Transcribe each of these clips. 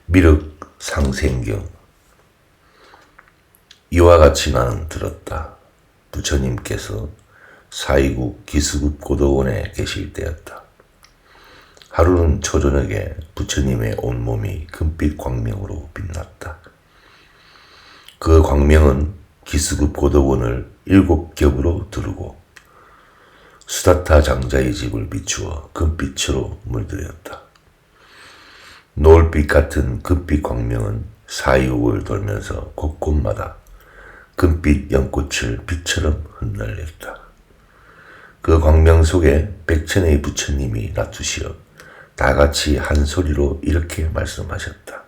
미륵 상생경. 이와 같이 나는 들었다. 부처님께서 사이국 기스급 고도원에 계실 때였다. 하루는 초저녁에 부처님의 온몸이 금빛 광명으로 빛났다. 그 광명은 기스급 고도원을 7겹으로 두르고 수다타 장자의 집을 비추어 금빛으로 물들였다. 노을빛 같은 금빛 광명은 사이국을 돌면서 곳곳마다 금빛 연꽃을 빛처럼 흩날렸다. 그 광명 속에 백천의 부처님이 나투시어 다같이 한 소리로 이렇게 말씀하셨다.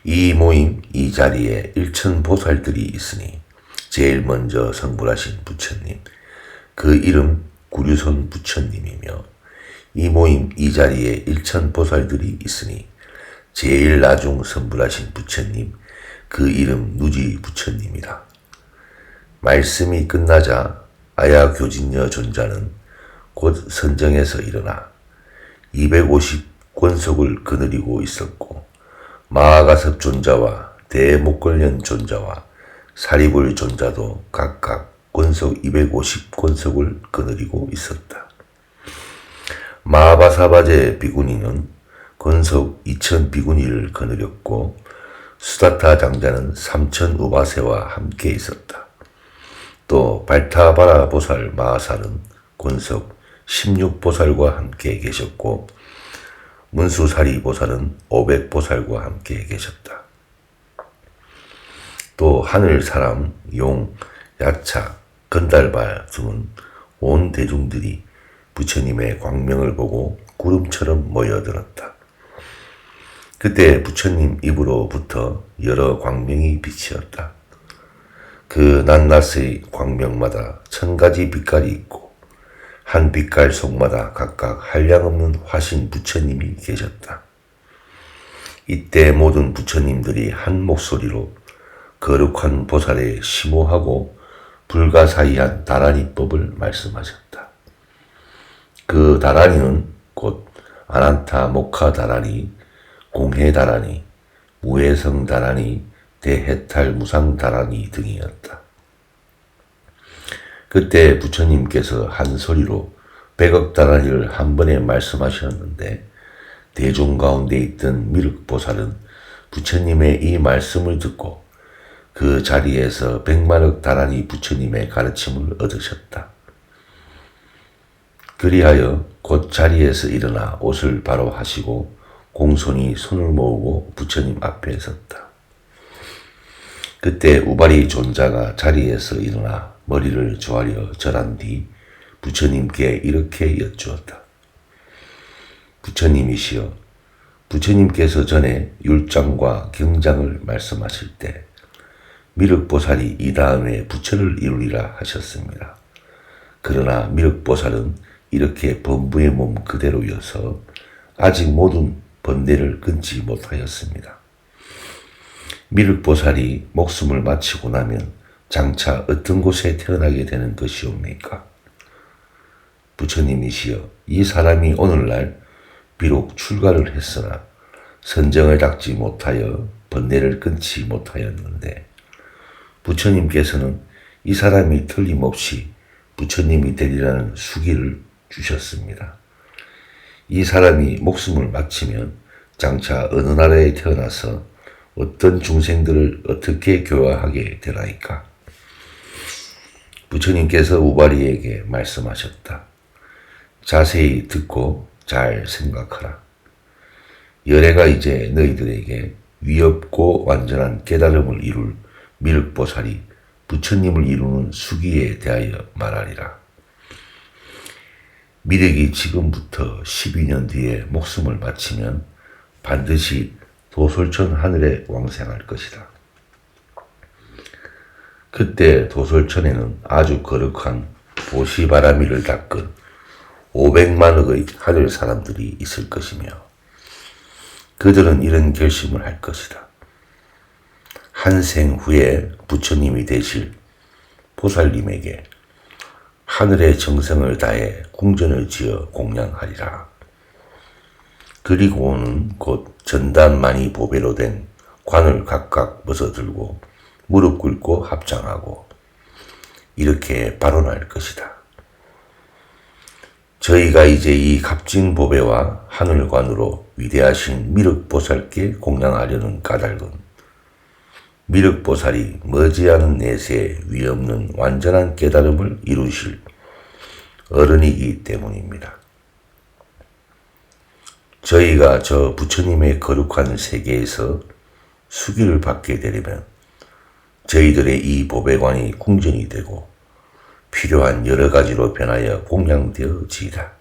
이 모임, 이 자리에 일천보살들이 있으니 제일 먼저 성불하신 부처님, 그 이름 구류손 부처님이며, 이 모임, 이 자리에 일천보살들이 있으니 제일 나중 성불하신 부처님, 그 이름 누지 부처님이라. 말씀이 끝나자 아야교진여 존자는 곧 선정에서 일어나 250권속을 거느리고 있었고, 마하가섭 존자와 대목걸련 존자와 사리불 존자도 각각 권속 250권속을 거느리고 있었다. 마하바사바제 비구니는 권속 2000 비구니를 거느렸고, 수다타 장자는 3000 우바세와 함께 있었다. 또 발타바라 보살 마하살은 권속 16보살과 함께 계셨고, 문수사리 보살은 500보살과 함께 계셨다. 또 하늘 사람, 용, 야차, 건달발 등은 온 대중들이 부처님의 광명을 보고 구름처럼 모여들었다. 그때 부처님 입으로부터 여러 광명이 비치었다. 그 낱낱의 광명마다 1000가지 빛깔이 있고, 한 빛깔 속마다 각각 한량없는 화신 부처님이 계셨다. 이때 모든 부처님들이 한 목소리로 거룩한 보살의 심오하고 불가사의한 다라니법을 말씀하셨다. 그 다라니는 곧 아난타 모카 다라니, 공해 다라니, 무해성 다라니, 대해탈 무상 다라니 등이었다. 그때 부처님께서 한 소리로 100억 다라니를 한 번에 말씀하셨는데, 대중 가운데 있던 미륵보살은 부처님의 이 말씀을 듣고 그 자리에서 100만억 다라니 부처님의 가르침을 얻으셨다. 그리하여 곧 자리에서 일어나 옷을 바로 하시고 공손히 손을 모으고 부처님 앞에 섰다. 그때 우바리 존자가 자리에서 일어나 머리를 조아려 절한 뒤 부처님께 이렇게 여쭈었다. 부처님이시여, 부처님께서 전에 율장과 경장을 말씀하실 때 미륵보살이 이 다음에 부처를 이루리라 하셨습니다. 그러나 미륵보살은 이렇게 범부의 몸 그대로여서 아직 모든 번뇌를 끊지 못하였습니다. 미륵보살이 목숨을 마치고 나면 장차 어떤 곳에 태어나게 되는 것이옵니까? 부처님이시여, 이 사람이 오늘날 비록 출가를 했으나 선정을 닦지 못하여 번뇌를 끊지 못하였는데, 부처님께서는 이 사람이 틀림없이 부처님이 되리라는 수기를 주셨습니다. 이 사람이 목숨을 마치면 장차 어느 나라에 태어나서 어떤 중생들을 어떻게 교화하게 되나이까? 부처님께서 우바리에게 말씀하셨다. 자세히 듣고 잘 생각하라. 열애가 이제 너희들에게 위없고 완전한 깨달음을 이룰 미륵보살이 부처님을 이루는 수기에 대하여 말하리라. 미륵이 지금부터 12년 뒤에 목숨을 마치면 반드시 도솔천 하늘에 왕생할 것이다. 그때 도솔천에는 아주 거룩한 보시바라미를 닦은 500만억의 하늘 사람들이 있을 것이며, 그들은 이런 결심을 할 것이다. 한 생 후에 부처님이 되실 보살님에게 하늘의 정성을 다해 궁전을 지어 공양하리라. 그리고는 곧 전단만이 보배로 된 관을 각각 벗어들고 무릎 꿇고 합장하고 이렇게 발언할 것이다. 저희가 이제 이 값진 보배와 하늘관으로 위대하신 미륵보살께 공양하려는 까닭은 미륵보살이 머지않은 내세에 위없는 완전한 깨달음을 이루실 어른이기 때문입니다. 저희가 저 부처님의 거룩한 세계에서 수기를 받게 되려면 저희들의 이 보배관이 궁전이 되고 필요한 여러 가지로 변하여 공양되어지이다.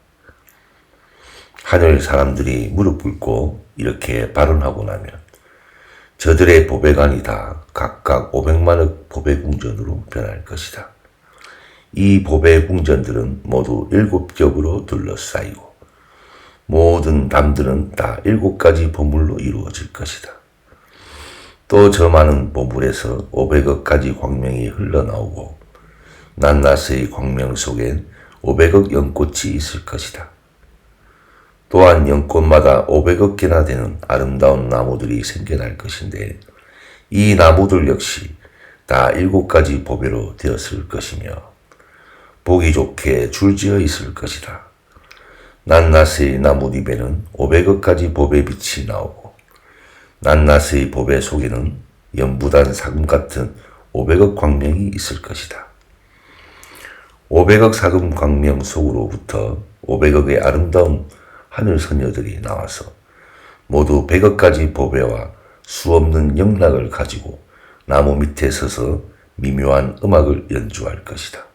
하늘 사람들이 무릎 꿇고 이렇게 발언하고 나면 저들의 보배관이 다 각각 500만억 보배궁전으로 변할 것이다. 이 보배궁전들은 모두 7겹으로 둘러싸이고 모든 담들은 다 7가지 보물로 이루어질 것이다. 또 저 많은 보물에서 500억 가지 광명이 흘러나오고 낱낱의 광명 속엔 500억 연꽃이 있을 것이다. 또한 연꽃마다 500억 개나 되는 아름다운 나무들이 생겨날 것인데 이 나무들 역시 다 7가지 보배로 되었을 것이며 보기 좋게 줄지어 있을 것이다. 낱낱의 나뭇잎에는 500억 가지 보배 빛이 나오고 낱낱의 보배 속에는 연부단 사금 같은 500억 광명이 있을 것이다. 500억 사금 광명 속으로부터 500억의 아름다운 하늘 소녀들이 나와서 모두 100억 가지 보배와 수없는 영락을 가지고 나무 밑에 서서 미묘한 음악을 연주할 것이다.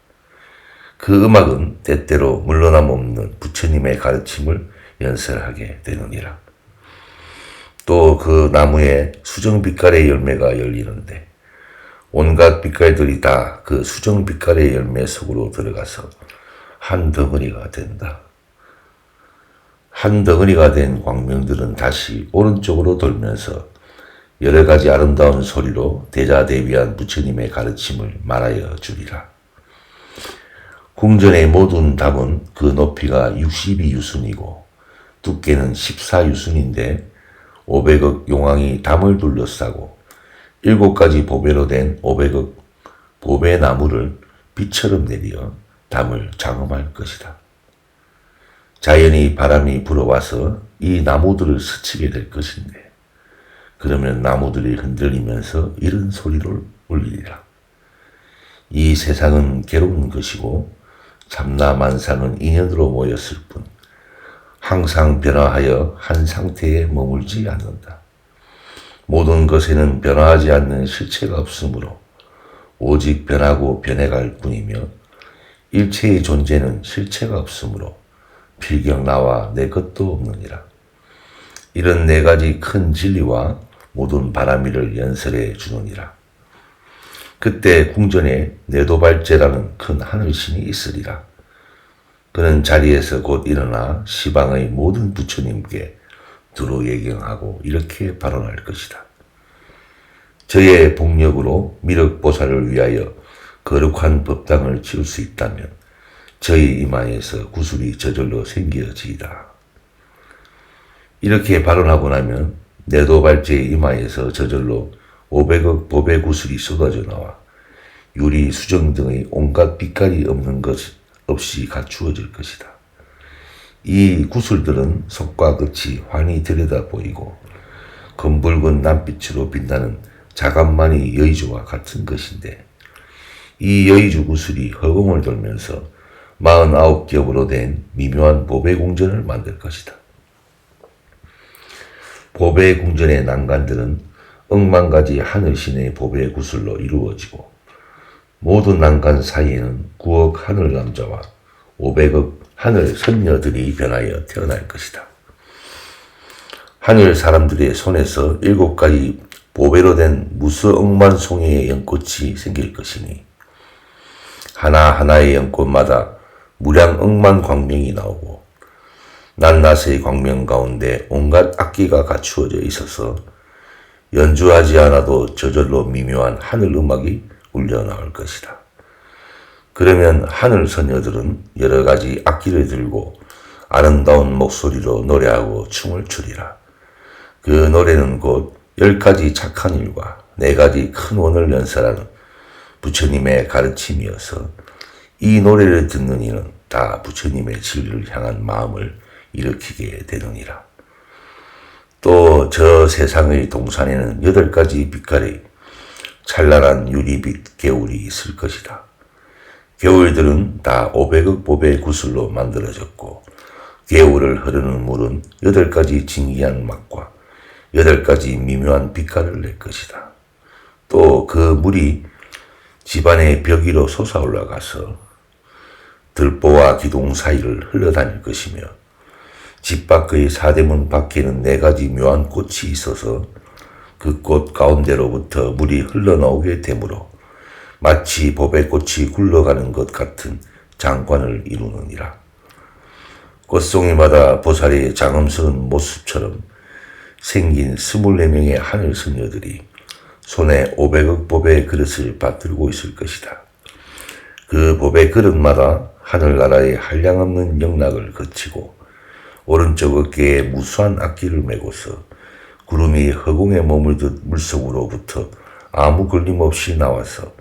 그 음악은 때때로 물러남 없는 부처님의 가르침을 연설하게 되느니라. 또 그 나무에 수정빛깔의 열매가 열리는데 온갖 빛깔들이 다 그 수정빛깔의 열매 속으로 들어가서 한 덩어리가 된다. 한 덩어리가 된 광명들은 다시 오른쪽으로 돌면서 여러 가지 아름다운 소리로 대자대비한 부처님의 가르침을 말하여 주리라. 궁전의 모든 담은 그 높이가 62유순이고 두께는 14유순인데 500억 용왕이 담을 둘러싸고 7가지 보배로 된 500억 보배 나무를 비처럼 내리어 담을 장엄할 것이다. 자연히 바람이 불어와서 이 나무들을 스치게 될 것인데 그러면 나무들이 흔들리면서 이런 소리를 울리리라. 이 세상은 괴로운 것이고 참나만상은 인연으로 모였을 뿐 항상 변화하여 한 상태에 머물지 않는다. 모든 것에는 변화하지 않는 실체가 없으므로 오직 변하고 변해갈 뿐이며 일체의 존재는 실체가 없으므로 필경 나와 내 것도 없느니라. 이런 4가지 큰 진리와 모든 바람이를 연설해 주느니라. 그때 궁전에 내도발제라는 큰 하늘신이 있으리라. 그는 자리에서 곧 일어나 시방의 모든 부처님께 두루 예경하고 이렇게 발언할 것이다. 저의 복력으로 미륵보살을 위하여 거룩한 법당을 지을 수 있다면 저희 이마에서 구슬이 저절로 생겨지이다. 이렇게 발언하고 나면 내도발제의 이마에서 저절로 500억 보배 구슬이 쏟아져 나와 유리, 수정 등의 온갖 빛깔이 없는 것 없이 갖추어질 것이다. 이 구슬들은 속과 끝이 환히 들여다 보이고 검붉은 남빛으로 빛나는 자간만이 여의주와 같은 것인데 이 여의주 구슬이 허공을 돌면서 49겹으로 된 미묘한 보배궁전을 만들 것이다. 보배궁전의 난간들은 억만가지 하늘신의 보배 구슬로 이루어지고 모든 난간 사이에는 9억 하늘 남자와 500억 하늘 선녀들이 변하여 태어날 것이다. 하늘 사람들의 손에서 7가지 보배로 된 무수억만 송이의 연꽃이 생길 것이니 하나하나의 연꽃마다 무량 억만 광명이 나오고 낱낱의 광명 가운데 온갖 악기가 갖추어져 있어서 연주하지 않아도 저절로 미묘한 하늘 음악이 울려 나올 것이다. 그러면 하늘 소녀들은 여러 가지 악기를 들고 아름다운 목소리로 노래하고 춤을 추리라. 그 노래는 곧 10가지 착한 일과 4가지 큰 원을 연설하는 부처님의 가르침이어서 이 노래를 듣는 이는 다 부처님의 진리를 향한 마음을 일으키게 되느니라. 또 저 세상의 동산에는 8가지 빛깔의 찬란한 유리빛 개울이 있을 것이다. 개울들은 다 500억 법의 구슬로 만들어졌고 개울을 흐르는 물은 8가지 진기한 맛과 8가지 미묘한 빛깔을 낼 것이다. 또 그 물이 집안의 벽 위로 솟아올라가서 들보와 기둥 사이를 흘러다닐 것이며 집 밖의 사대문 밖에는 4가지 묘한 꽃이 있어서 그 꽃 가운데로부터 물이 흘러나오게 되므로 마치 보배 꽃이 굴러가는 것 같은 장관을 이루느니라. 꽃송이마다 보살의 장엄스러운 모습처럼 생긴 24명의 하늘 선녀들이 손에 500억 법의 그릇을 받들고 있을 것이다. 그 법의 그릇마다 하늘나라의 한량없는 영락을 거치고 오른쪽 어깨에 무수한 악기를 메고서 구름이 허공에 머물듯 물속으로부터 아무 걸림없이 나와서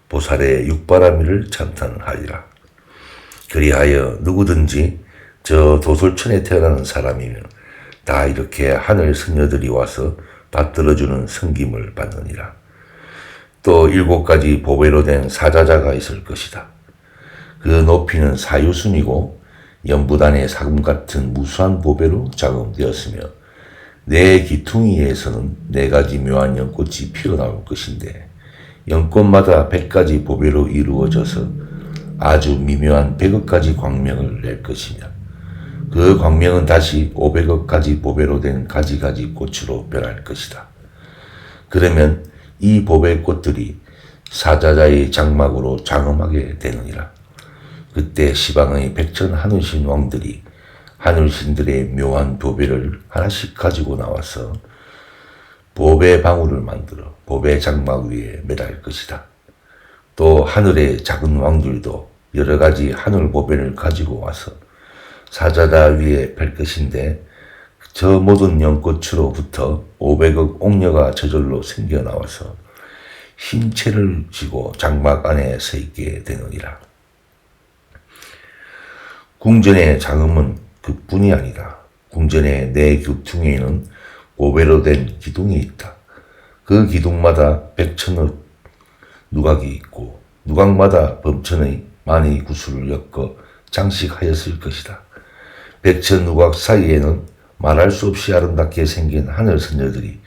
보살의 육바라밀을 찬탄하리라. 그리하여 누구든지 저 도솔천에 태어나는 사람이면 다 이렇게 하늘 선녀들이 와서 받들어주는 섬김을 받느니라. 또 7가지 보배로 된 사자자가 있을 것이다. 그 높이는 사유순이고 연부단의 사금 같은 무수한 보배로 작업되었으며 4기퉁이에서는 4가지 묘한 연꽃이 피어나올 것인데 연꽃마다 100가지 보배로 이루어져서 아주 미묘한 100억가지 광명을 낼 것이며 그 광명은 다시 500억가지 보배로 된 가지가지 꽃으로 변할 것이다. 그러면 이 보배 꽃들이 사자자의 장막으로 장엄하게 되느니라. 그때 시방의 백천 하늘신 왕들이 하늘신들의 묘한 보배를 하나씩 가지고 나와서 보배 방울을 만들어 보배 장막 위에 매달 것이다. 또 하늘의 작은 왕들도 여러 가지 하늘 보배를 가지고 와서 사자자 위에 펼 것인데 저 모든 연꽃으로부터 500억 옥녀가 저절로 생겨나와서 흰채를 쥐고 장막 안에 서 있게 되느니라. 궁전의 장엄은 그뿐이 아니다. 궁전의 4기퉁에는 보배로 된 기둥이 있다. 그 기둥마다 100천의 누각이 있고 누각마다 범천의 많이 구슬을 엮어 장식하였을 것이다. 100천 누각 사이에는 말할 수 없이 아름답게 생긴 하늘 선녀들이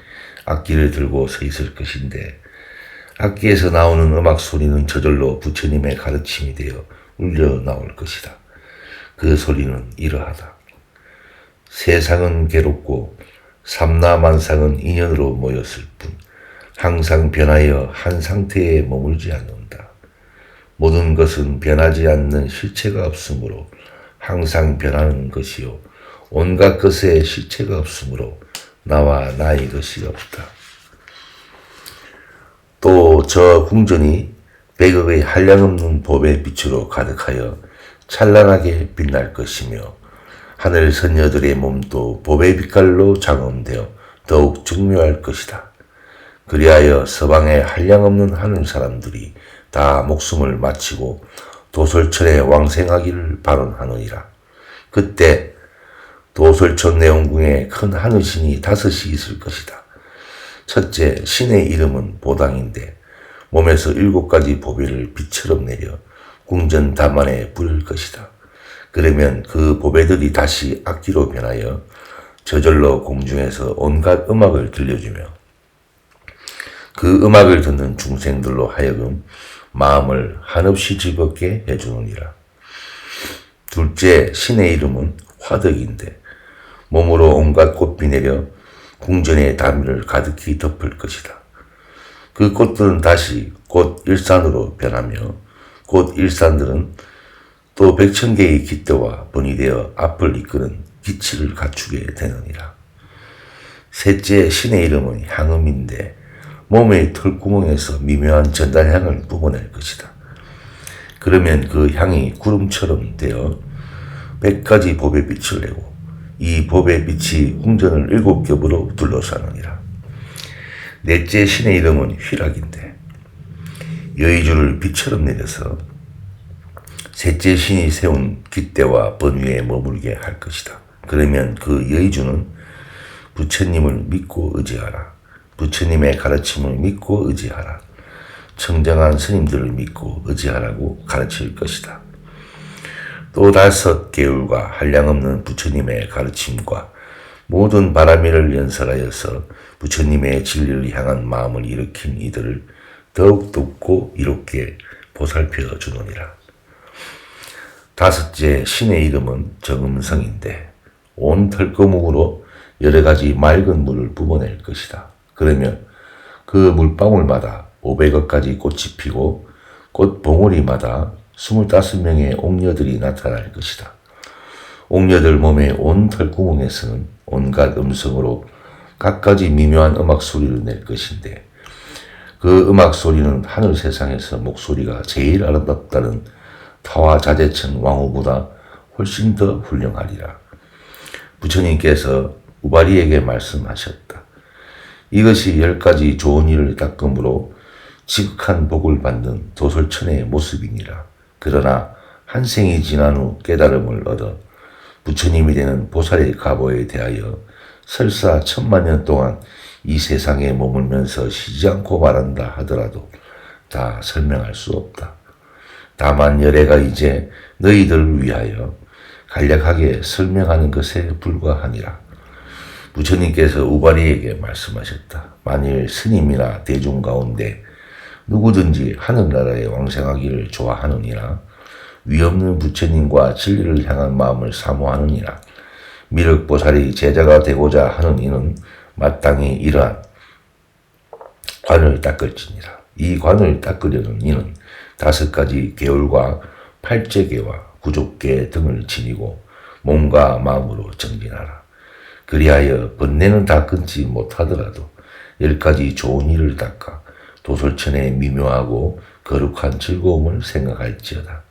악기를 들고 서 있을 것인데 악기에서 나오는 음악 소리는 저절로 부처님의 가르침이 되어 울려 나올 것이다. 그 소리는 이러하다. 세상은 괴롭고 삼라만상은 인연으로 모였을 뿐 항상 변하여 한 상태에 머물지 않는다. 모든 것은 변하지 않는 실체가 없으므로 항상 변하는 것이요 온갖 것에 실체가 없으므로 나와 나의 것이 없다. 또 저 궁전이 100억의 한량없는 법의 빛으로 가득하여 찬란하게 빛날 것이며 하늘 선녀들의 몸도 법의 빛깔로 장엄되어 더욱 정묘할 것이다. 그리하여 서방의 한량없는 하늘 사람들이 다 목숨을 마치고 도솔천에 왕생하기를 발언하느니라. 그때 도솔천 내원궁에 큰 하늘신이 5이 있을 것이다. 첫째 신의 이름은 보당인데 몸에서 7가지 보배를 빛처럼 내려 궁전 담안에 부을 것이다. 그러면 그 보배들이 다시 악기로 변하여 저절로 공중에서 온갖 음악을 들려주며 그 음악을 듣는 중생들로 하여금 마음을 한없이 즐겁게 해주느니라. 둘째 신의 이름은 화덕인데 몸으로 온갖 꽃비 내려 궁전의 다미를 가득히 덮을 것이다. 그 꽃들은 다시 꽃 일산으로 변하며 꽃 일산들은 또 100,000개의 깃대와 번이 되어 앞을 이끄는 기치를 갖추게 되느니라. 셋째 신의 이름은 향음인데 몸의 털구멍에서 미묘한 전달향을 뿜어낼 것이다. 그러면 그 향이 구름처럼 되어 100가지 법의 빛을 내고 이 법의 빛이 궁전을 7겹으로 둘러싸느니라. 넷째 신의 이름은 휘락인데 여의주를 빛처럼 내려서 셋째 신이 세운 깃대와 번위에 머물게 할 것이다. 그러면 그 여의주는 부처님을 믿고 의지하라. 부처님의 가르침을 믿고 의지하라. 청정한 스님들을 믿고 의지하라고 가르칠 것이다. 또 다섯 계율과 한량없는 부처님의 가르침과 모든 바라미를 연설하여서 부처님의 진리를 향한 마음을 일으킨 이들을 더욱 돕고 이롭게 보살펴 주느니라. 다섯째 신의 이름은 정음성인데 온 털거묵으로 여러 가지 맑은 물을 뿜어낼 것이다. 그러면 그 물방울마다 500억 가지 꽃이 피고 꽃 봉우리마다 25명의 옥녀들이 나타날 것이다. 옥녀들 몸의 온 털구멍에서는 온갖 음성으로 갖가지 미묘한 음악 소리를 낼 것인데 그 음악 소리는 하늘 세상에서 목소리가 제일 아름답다는 타화자재천 왕후보다 훨씬 더 훌륭하리라. 부처님께서 우바리에게 말씀하셨다. 이것이 10가지 좋은 일을 닦음으로 지극한 복을 받는 도솔천의 모습이니라. 그러나 한 생이 지난 후 깨달음을 얻어 부처님이 되는 보살의 가보에 대하여 설사 1000만년 동안 이 세상에 머물면서 쉬지 않고 말한다 하더라도 다 설명할 수 없다. 다만 열애가 이제 너희들을 위하여 간략하게 설명하는 것에 불과하니라. 부처님께서 우바리에게 말씀하셨다. 만일 스님이나 대중 가운데 누구든지 하늘나라에 왕생하기를 좋아하느니라, 위없는 부처님과 진리를 향한 마음을 사모하느니라, 미륵보살이 제자가 되고자 하는 이는 마땅히 이러한 관을 닦을지니라. 이 관을 닦으려는 이는 5가지 계율과 8제계와 9족계 등을 지니고 몸과 마음으로 정진하라. 그리하여 번뇌는 다 끊지 못하더라도 10가지 좋은 일을 닦아 도솔천의 미묘하고 거룩한 즐거움을 생각할지어다.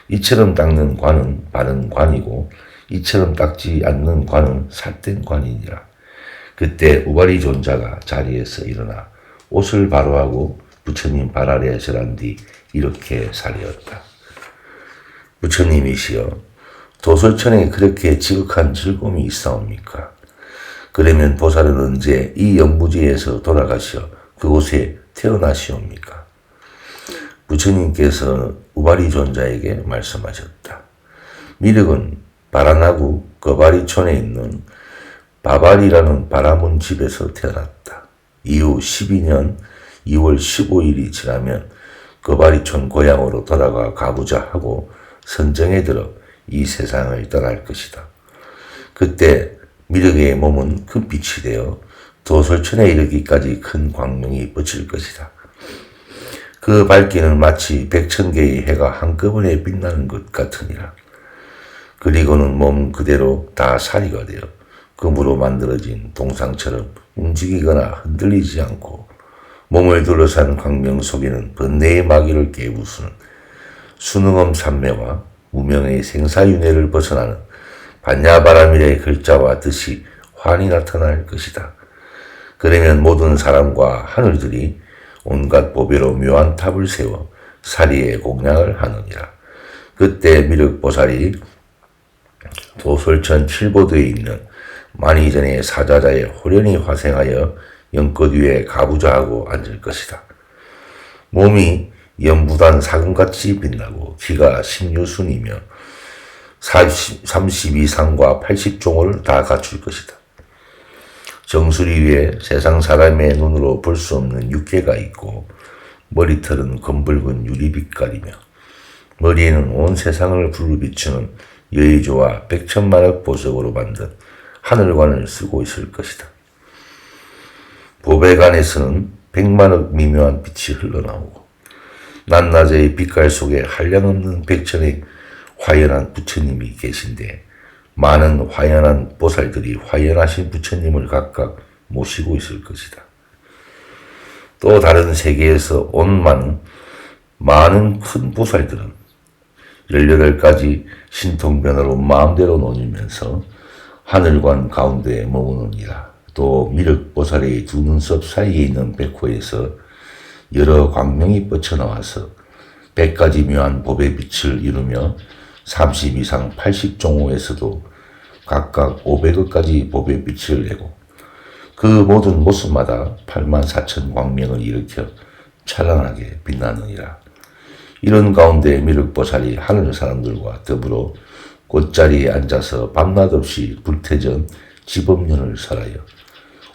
이처럼 닦는 관은 바른 관이고 이처럼 닦지 않는 관은 삿된 관이니라. 그때 우바리 존자가 자리에서 일어나 옷을 바로하고 부처님 발 아래 절한 뒤 이렇게 사리었다. 부처님이시여, 도솔천에 그렇게 지극한 즐거움이 있사옵니까? 그러면 보살은 언제 이 영무지에서 돌아가시어 그곳에 태어나시옵니까? 부처님께서 우바리 존자에게 말씀하셨다. 미륵은 바라나구 거바리촌에 있는 바발이라는 바라문 집에서 태어났다. 이후 12년 2월 15일이 지나면 거바리촌 고향으로 돌아가 가보자 하고 선정에 들어 이 세상을 떠날 것이다. 그때 미륵의 몸은 금빛이 되어 도솔천에 이르기까지 큰 광명이 뻗칠 것이다. 그 밝기는 마치 100,000개의 해가 한꺼번에 빛나는 것 같으니라. 그리고는 몸 그대로 다 사리가 되어 금으로 만들어진 동상처럼 움직이거나 흔들리지 않고 몸을 둘러싼 광명 속에는 번뇌의 마귀를 깨부수는 수능엄 삼매와 무명의 생사윤회를 벗어나는 반야바라밀의 글자와 뜻이 환히 나타날 것이다. 그러면 모든 사람과 하늘들이 온갖 보배로 묘한 탑을 세워 사리에 공양을 하느니라. 그때 미륵보살이 도솔천 칠보도에 있는 만이전의 사자자에 호련히 화생하여 연꽃 위에 가부좌하고 앉을 것이다. 몸이 연부단 사금같이 빛나고 기가 십유순이며 32상과 80종을 다 갖출 것이다. 정수리 위에 세상 사람의 눈으로 볼 수 없는 육계가 있고 머리털은 검붉은 유리빛깔이며 머리에는 온 세상을 불로 비추는 여의조와 100,000만억 보석으로 만든 하늘관을 쓰고 있을 것이다. 보배관에서는 100만억 미묘한 빛이 흘러나오고 낮낮의 빛깔 속에 한량없는 백천의 화연한 부처님이 계신데 많은 화연한 보살들이 화연하신 부처님을 각각 모시고 있을 것이다. 또 다른 세계에서 온 많은 큰 보살들은 18가지 신통변화로 마음대로 논이면서 하늘관 가운데 머무느니라. 또 미륵보살의 두 눈썹 사이에 있는 백호에서 여러 광명이 뻗쳐나와서 100가지 묘한 법의 빛을 이루며 30 이상 80종호에서도 각각 500억가지 법의 빛을 내고 그 모든 모습마다 84,000 광명을 일으켜 찬란하게 빛나느니라. 이런 가운데 미륵보살이 하늘 사람들과 더불어 꽃자리에 앉아서 밤낮 없이 불태전 지법륜을 설하여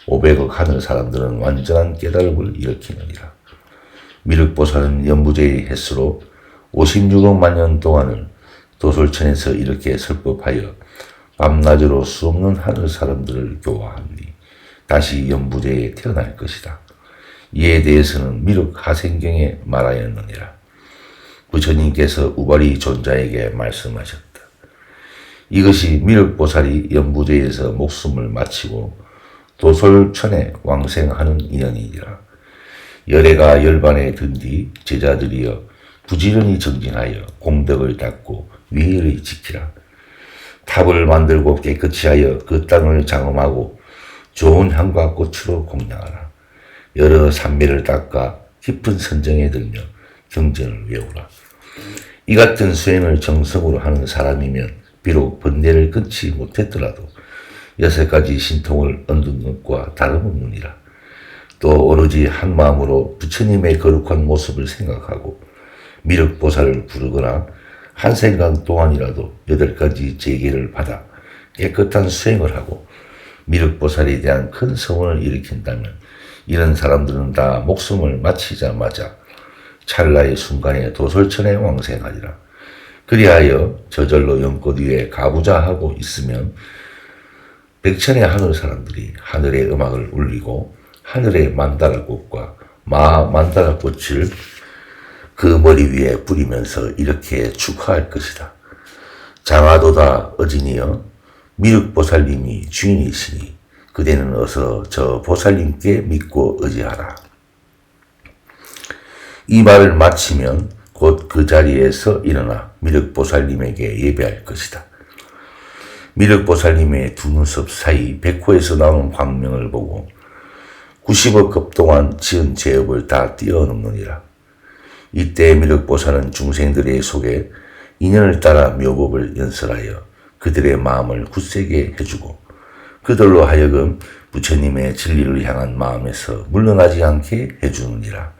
500억 하늘 사람들은 완전한 깨달음을 일으키느니라. 미륵보살은 연부제의 횟수로 56억 만년 동안을 도솔천에서 이렇게 설법하여 밤낮으로 수없는 하늘 사람들을 교화하니 다시 연부제에 태어날 것이다. 이에 대해서는 미륵 하생경에 말하였느니라. 부처님께서 우발이 존자에게 말씀하셨다. 이것이 미륵보살이 연부제에서 목숨을 마치고 도솔천에 왕생하는 인연이니라. 열애가 열반에 든 뒤 제자들이여 부지런히 정진하여 공덕을 닦고 위를 지키라. 탑을 만들고 깨끗이 하여 그 땅을 장엄하고 좋은 향과 꽃으로 공양하라. 여러 산매를 닦아 깊은 선정에 들며 경전을 외우라. 이 같은 수행을 정성으로 하는 사람이면 비록 번뇌를 끊지 못했더라도 6가지 신통을 얻는 것과 다름없느니라. 또 오로지 한 마음으로 부처님의 거룩한 모습을 생각하고 미륵보살을 부르거나 한 생각 동안이라도 8가지 제계를 받아 깨끗한 수행을 하고 미륵보살에 대한 큰 성원을 일으킨다면 이런 사람들은 다 목숨을 마치자마자 찰나의 순간에 도솔천에 왕생하리라. 그리하여 저절로 연꽃 위에 가부좌하고 있으면 백천의 하늘 사람들이 하늘의 음악을 울리고 하늘의 만다라꽃과 만다라꽃을 그 머리 위에 뿌리면서 이렇게 축하할 것이다. 장하도다 어진이여 미륵보살님이 주인이시니 그대는 어서 저 보살님께 믿고 의지하라. 이 말을 마치면 곧 그 자리에서 일어나 미륵보살님에게 예배할 것이다. 미륵보살님의 두 눈썹 사이 백호에서 나오는 광명을 보고 90억 급 동안 지은 죄업을 다 뛰어넘느니라. 이때 미륵보살은 중생들의 속에 인연을 따라 묘법을 연설하여 그들의 마음을 굳세게 해주고 그들로 하여금 부처님의 진리를 향한 마음에서 물러나지 않게 해주느니라.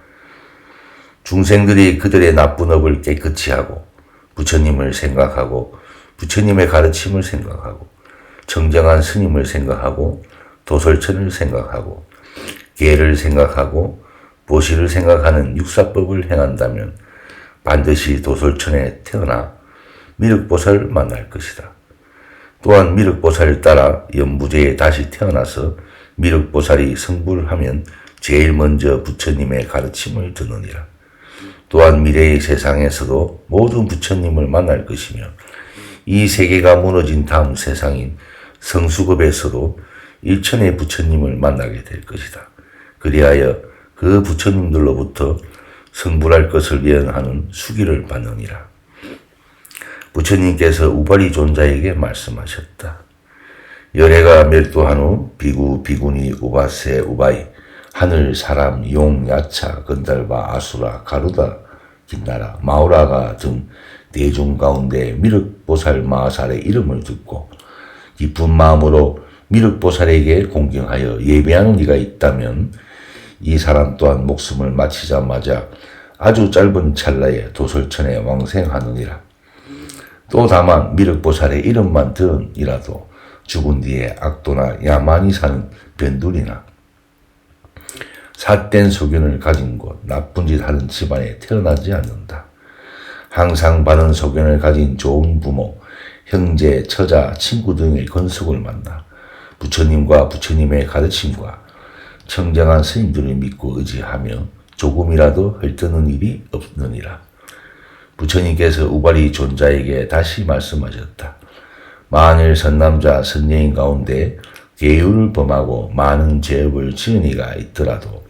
중생들이 그들의 나쁜 업을 깨끗이 하고 부처님을 생각하고 부처님의 가르침을 생각하고 청정한 스님을 생각하고 도솔천을 생각하고 계를 생각하고 보시를 생각하는 육사법을 행한다면 반드시 도솔천에 태어나 미륵보살을 만날 것이다. 또한 미륵보살을 따라 연부제에 다시 태어나서 미륵보살이 성불을 하면 제일 먼저 부처님의 가르침을 듣느니라. 또한 미래의 세상에서도 모든 부처님을 만날 것이며 이 세계가 무너진 다음 세상인 성수급에서도 일천의 부처님을 만나게 될 것이다. 그리하여 그 부처님들로부터 성불할 것을 예언하는 수기를 받느니라. 부처님께서 우발이 존자에게 말씀하셨다. 열애가 멸도한 후 비구, 비구니, 우바세, 우바이, 하늘, 사람, 용, 야차, 건달바, 아수라, 가루다, 긴나라, 마우라가 등 대중 가운데 미륵보살 마하살의 이름을 듣고 깊은 마음으로 미륵보살에게 공경하여 예배하는 이가 있다면 이 사람 또한 목숨을 마치자마자 아주 짧은 찰나에 도솔천에 왕생하느니라. 또 다만 미륵보살의 이름만 들은 이라도 죽은 뒤에 악도나 야만이 사는 변두리나 삿된 소견을 가진 곳, 나쁜 짓 하는 집안에 태어나지 않는다. 항상 바른 소견을 가진 좋은 부모, 형제, 처자, 친구 등의 건속을 만나 부처님과 부처님의 가르침과 청정한 스님들을 믿고 의지하며 조금이라도 헐뜯는 일이 없느니라. 부처님께서 우발이 존자에게 다시 말씀하셨다. 만일 선남자, 선여인 가운데 계율을 범하고 많은 죄업을 지은 이가 있더라도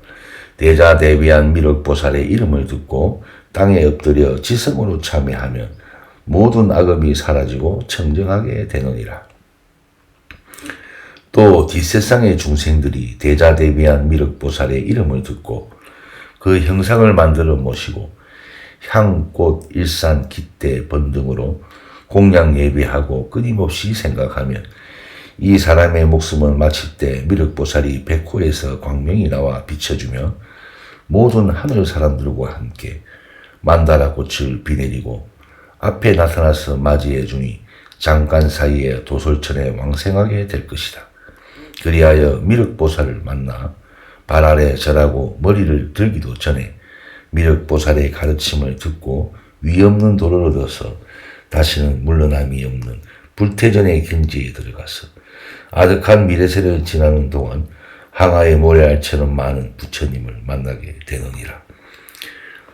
대자대비한 미륵보살의 이름을 듣고 땅에 엎드려 지성으로 참여하면 모든 악업이 사라지고 청정하게 되느니라. 또 뒷세상의 중생들이 대자대비한 미륵보살의 이름을 듣고 그 형상을 만들어 모시고 향, 꽃, 일산, 깃대, 번등으로 공양 예배하고 끊임없이 생각하면 이 사람의 목숨은 마칠 때 미륵보살이 백호에서 광명이 나와 비춰주며 모든 하늘 사람들과 함께 만다라 꽃을 비내리고 앞에 나타나서 맞이해 주니 잠깐 사이에 도솔천에 왕생하게 될 것이다. 그리하여 미륵보살을 만나 발 아래 절하고 머리를 들기도 전에 미륵보살의 가르침을 듣고 위 없는 도를 얻어서 다시는 물러남이 없는 불태전의 경지에 들어가서 아득한 미래세를 지나는 동안 항아의 모래알처럼 많은 부처님을 만나게 되느니라.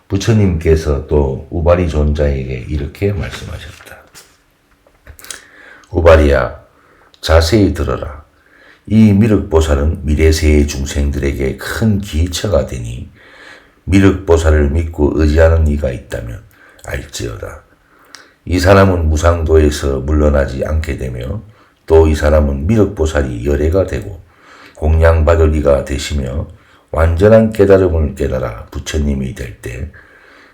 부처님께서 또 우바리 존자에게 이렇게 말씀하셨다. 우바리야, 자세히 들어라. 이 미륵보살은 미래세의 중생들에게 큰 기처가 되니 미륵보살을 믿고 의지하는 이가 있다면 알지어다. 이 사람은 무상도에서 물러나지 않게 되며 또 이 사람은 미륵보살이 열애가 되고 공양받을 이가 되시며 완전한 깨달음을 깨달아 부처님이 될 때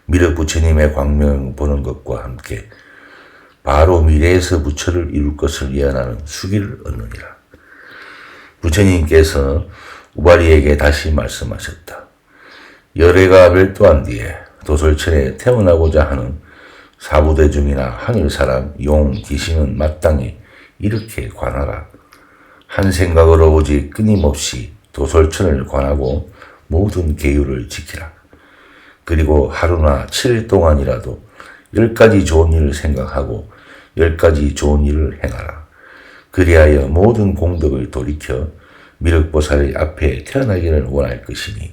미륵부처님의 광명을 보는 것과 함께 바로 미래에서 부처를 이룰 것을 예언하는 수기를 얻느니라. 부처님께서 우바리에게 다시 말씀하셨다. 열애가 별도한 뒤에 도솔천에 태어나고자 하는 사부대중이나 하늘사람, 용, 귀신은 마땅히 이렇게 관하라. 한 생각으로 오직 끊임없이 도솔천을 관하고 모든 계율을 지키라. 그리고 하루나 7일 동안이라도 10가지 좋은 일을 생각하고 10가지 좋은 일을 행하라. 그리하여 모든 공덕을 돌이켜 미륵보살의 앞에 태어나기를 원할 것이니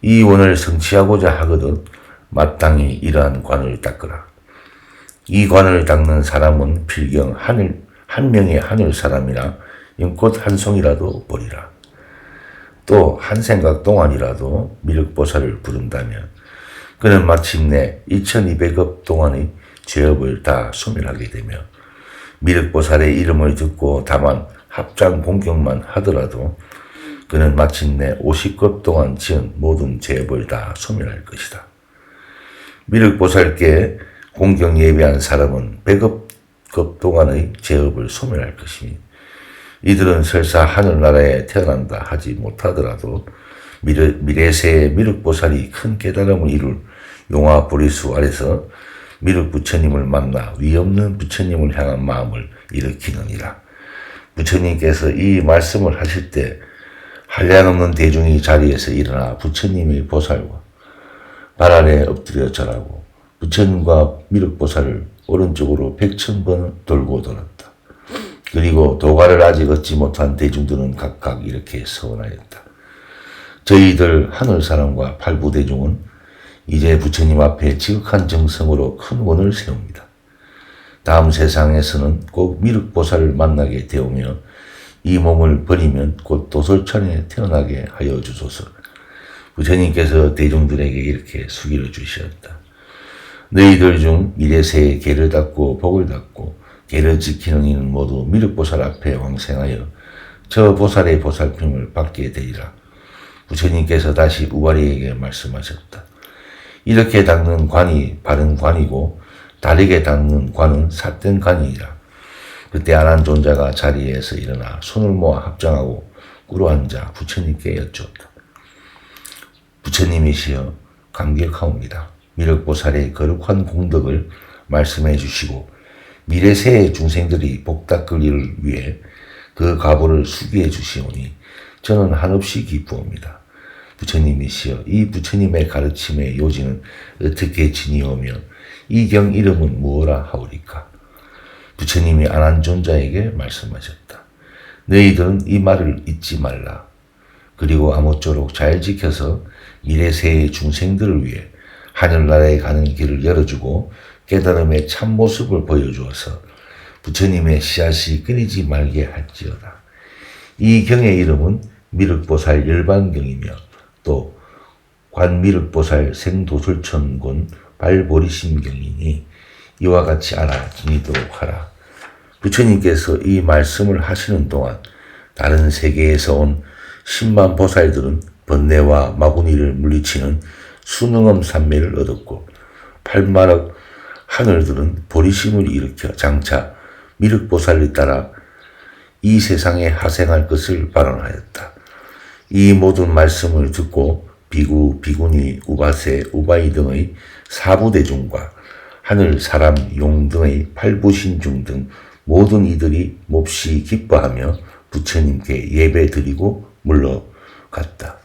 이 원을 성취하고자 하거든 마땅히 이러한 관을 닦으라. 이 관을 닦는 사람은 필경 한 명의 하늘 사람이나 연꽃 한 송이라도 버리라. 또 한 생각 동안이라도 미륵보살을 부른다면 그는 마침내 2200업 동안의 죄업을 다 소멸하게 되며 미륵보살의 이름을 듣고 다만 합장 공경만 하더라도 그는 마침내 50급 동안 지은 모든 죄업을 다 소멸할 것이다. 미륵보살께 공경 예배한 사람은 100급 동안의 죄업을 소멸할 것이니 이들은 설사 하늘나라에 태어난다 하지 못하더라도 미래세의 미륵보살이 큰 깨달음을 이룰 용화보리수 아래서 미륵부처님을 만나 위없는 부처님을 향한 마음을 일으키느니라. 부처님께서 이 말씀을 하실 때 한량없는 대중이 자리에서 일어나 부처님의 보살과 발 아래 엎드려 절하고 부처님과 미륵보살을 오른쪽으로 100,000번 돌고 돌았다. 그리고 도가를 아직 얻지 못한 대중들은 각각 이렇게 서원하였다. 저희들 하늘사람과 팔부대중은 이제 부처님 앞에 지극한 정성으로 큰 원을 세웁니다. 다음 세상에서는 꼭 미륵보살을 만나게 되오며 이 몸을 버리면 곧 도솔천에 태어나게 하여 주소서. 부처님께서 대중들에게 이렇게 수기를 주셨다. 너희들 중 미래세에 계를 닦고 복을 닦고 계를 지키는 이는 모두 미륵보살 앞에 왕생하여 저 보살의 보살핌을 받게 되리라. 부처님께서 다시 우바리에게 말씀하셨다. 이렇게 닦는 관이 바른 관이고 다르게 닦는 관은 삿된 관이니라. 그때 아난존자가 자리에서 일어나 손을 모아 합장하고 꿇어앉아 부처님께 여쭈었다. 부처님이시여 감격하옵니다. 미륵보살의 거룩한 공덕을 말씀해 주시고 미래세의 중생들이 복 닦을 일을 위해 그 가보를 수기해 주시오니 저는 한없이 기쁘옵니다. 부처님이시여 이 부처님의 가르침의 요지는 어떻게 지니오며 이 경 이름은 무엇라 하오리까? 부처님이 아난존자에게 말씀하셨다. 너희들은 이 말을 잊지 말라. 그리고 아무쪼록 잘 지켜서 미래세의 중생들을 위해 하늘나라에 가는 길을 열어주고 깨달음의 참모습을 보여주어서 부처님의 씨앗이 끊이지 말게 할지어다. 이 경의 이름은 미륵보살 열반경이며 또 관미륵보살 생도술천군 발보리심경이니 이와 같이 알아 지니도록 하라. 부처님께서 이 말씀을 하시는 동안 다른 세계에서 온 10만 보살들은 번뇌와 마구니를 물리치는 순응엄 산매를 얻었고 8만억 하늘들은 보리심을 일으켜 장차 미륵보살을 따라 이 세상에 하생할 것을 발언하였다. 이 모든 말씀을 듣고 비구, 비구니, 우바세, 우바이 등의 사부대중과 하늘, 사람, 용 등의 팔부신중 등 모든 이들이 몹시 기뻐하며 부처님께 예배드리고 물러갔다.